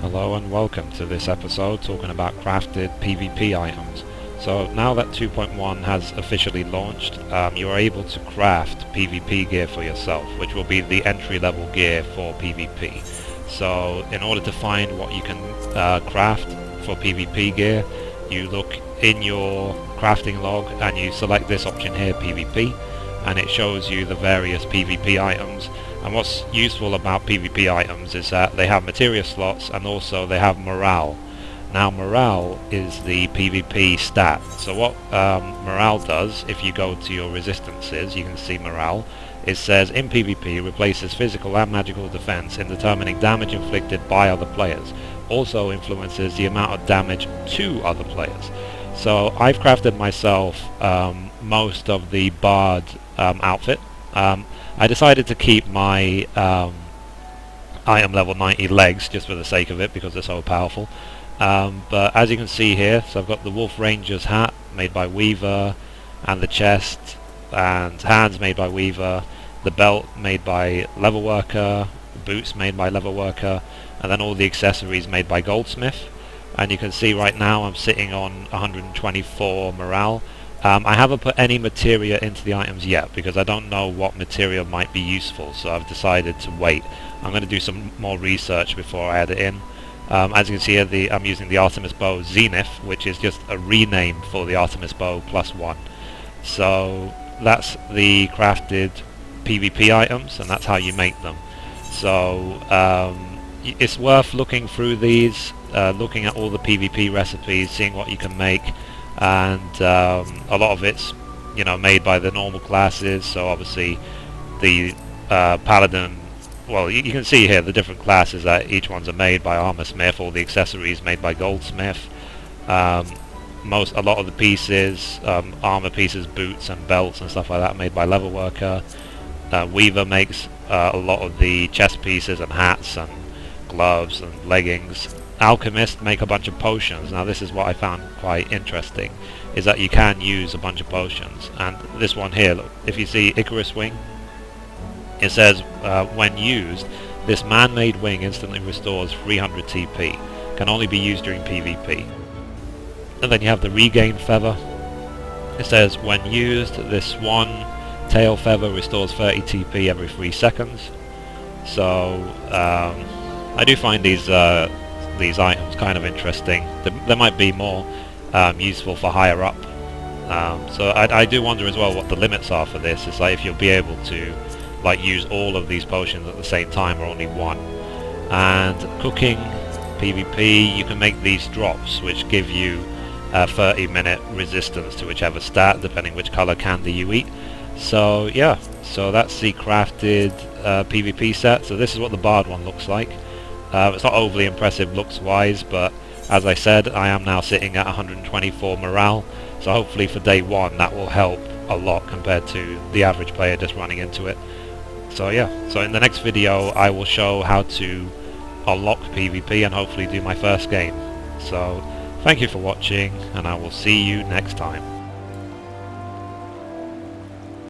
Hello and welcome to this episode talking about crafted PvP items. So now that 2.1 has officially launched, you are able to craft PvP gear for yourself, which will be the entry level gear for PvP. So in order to find what you can craft for PvP gear, you look in your crafting log and you select this option here, PvP, and it shows you the various PvP items. And what's useful about PvP items is that they have materia slots and also they have morale. Now morale is the PvP stat. So what morale does, if you go to your resistances, you can see morale. It says in PvP replaces physical and magical defense in determining damage inflicted by other players. Also influences the amount of damage to other players. So I've crafted myself most of the Bard outfit. I decided to keep my item level 90 legs just for the sake of it because they're so powerful. But as you can see here, so I've got the Wolf Ranger's hat made by Weaver, and the chest and hands made by Weaver, the belt made by Leatherworker, boots made by Leatherworker, and then all the accessories made by Goldsmith. And you can see right now I'm sitting on 124 morale. I haven't put any materia into the items yet because I don't know what materia might be useful, so I've decided to wait. I'm going to do some more research before I add it in. As you can see here, I'm using the Artemis Bow Zenith, which is just a rename for the Artemis Bow +1. So that's the crafted PvP items, and that's how you make them. So it's worth looking through these, looking at all the PvP recipes, seeing what you can make. And a lot of it's made by the normal classes, so obviously the paladin, well, you can see here the different classes that each ones are made by Armor Smith, all the accessories made by Goldsmith, a lot of the pieces, armor pieces, boots and belts and stuff like that made by Leatherworker. Weaver makes a lot of the chest pieces and hats and gloves and leggings. Alchemist make a bunch of potions. Now this is what I found quite interesting, is that you can use a bunch of potions. And this one here, look, if you see Icarus wing, it says when used, this man-made wing instantly restores 300 TP. Can only be used during PvP. And then you have the regain feather. It says when used, this one tail feather restores 30 TP every 3 seconds. So I do find these items kind of interesting. There might be more useful for higher up. So I do wonder as well what the limits are for this. It's like if you'll be able to use all of these potions at the same time or only one. And cooking, PvP, you can make these drops which give you a 30-minute resistance to whichever stat depending which color candy you eat. So yeah, so that's the crafted PvP set. So this is what the Bard one looks like. It's not overly impressive looks-wise, but as I said, I am now sitting at 124 morale, so hopefully for day one that will help a lot compared to the average player just running into it. So yeah, so in the next video I will show how to unlock PvP and hopefully do my first game. So thank you for watching, and I will see you next time.